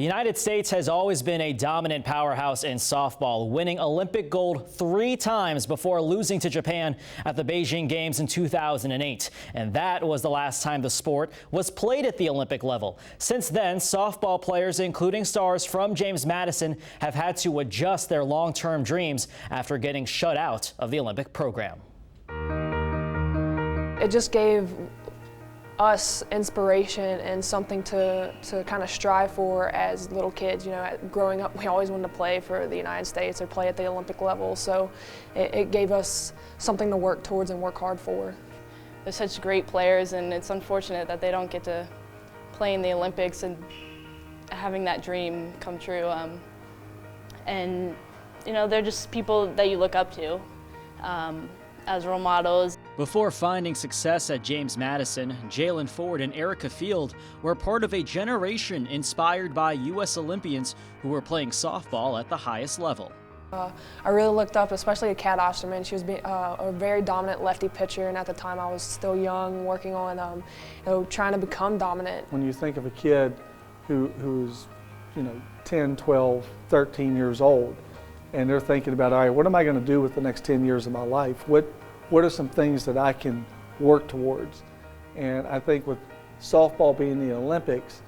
The United States has always been a dominant powerhouse in softball, winning Olympic gold 3 times before losing to Japan at the Beijing Games in 2008. And that was the last time the sport was played at the Olympic level. Since then, softball players, including stars from James Madison, have had to adjust their long-term dreams after getting shut out of the Olympic program. It just gave us inspiration and something to kind of strive for as little kids. You know, growing up, we always wanted to play for the United States or play at the Olympic level, so it gave us something to work towards and work hard for. They're such great players, and it's unfortunate that they don't get to play in the Olympics and having that dream come true. And you know, they're just people that you look up to as role models. Before finding success at James Madison, Jalen Ford and Erica Field were part of a generation inspired by U.S. Olympians who were playing softball at the highest level. I really looked up, especially at Kat Osterman. She was a very dominant lefty pitcher, and at the time I was still young, working on trying to become dominant. When you think of a kid who's 10, 12, 13 years old, and they're thinking about, all right, what am I going to do with the next 10 years of my life? What are some things that I can work towards? And I think with softball being the Olympics,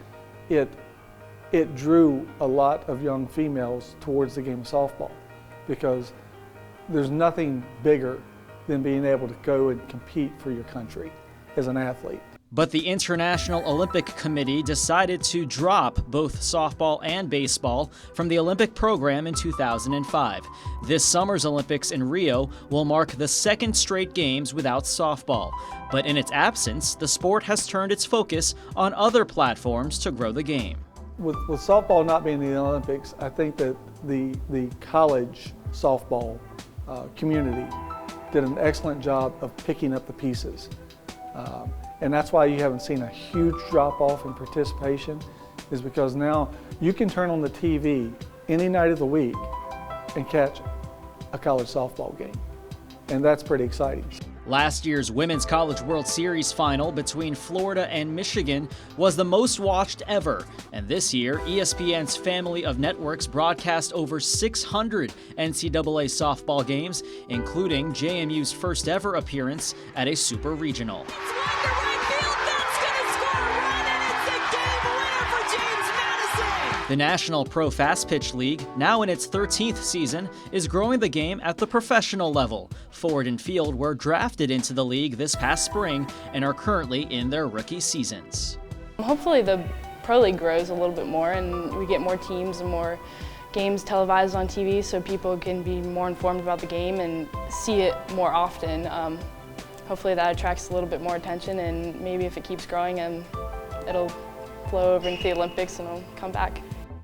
it drew a lot of young females towards the game of softball, because there's nothing bigger than being able to go and compete for your country as an athlete. But the International Olympic Committee decided to drop both softball and baseball from the Olympic program in 2005. This summer's Olympics in Rio will mark the second straight games without softball. But in its absence, the sport has turned its focus on other platforms to grow the game. With softball not being in the Olympics, I think that the college softball community did an excellent job of picking up the pieces. And that's why you haven't seen a huge drop-off in participation, is because now you can turn on the TV any night of the week and catch a college softball game. And that's pretty exciting. Last year's Women's College World Series final between Florida and Michigan was the most watched ever. And this year, ESPN's family of networks broadcast over 600 NCAA softball games, including JMU's first ever appearance at a super regional. The National Pro Fast Pitch League, now in its 13th season, is growing the game at the professional level. Ford and Field were drafted into the league this past spring and are currently in their rookie seasons. Hopefully the Pro League grows a little bit more and we get more teams and more games televised on TV so people can be more informed about the game and see it more often. Hopefully that attracts a little bit more attention, and maybe if it keeps growing, it'll flow over into the Olympics and it'll come back.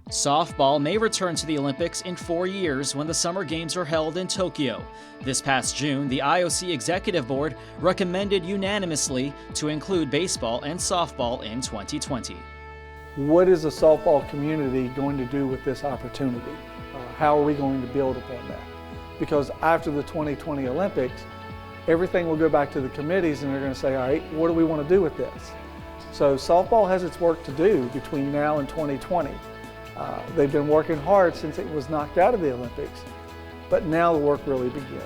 Softball may return to the Olympics in 4 years when the Summer Games are held in Tokyo. This past June, the IOC Executive Board recommended unanimously to include baseball and softball in 2020. What is the softball community going to do with this opportunity? How are we going to build upon that? Because after the 2020 Olympics, everything will go back to the committees and they're going to say, all right, what do we want to do with this? So softball has its work to do between now and 2020. They've been working hard since it was knocked out of the Olympics, but now the work really begins.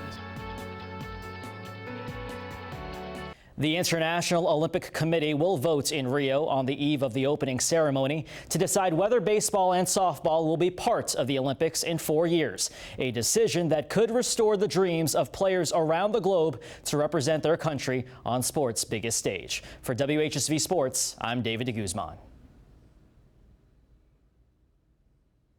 The International Olympic Committee will vote in Rio on the eve of the opening ceremony to decide whether baseball and softball will be part of the Olympics in 4 years, a decision that could restore the dreams of players around the globe to represent their country on sport's biggest stage. For WHSV Sports, I'm David de Guzman.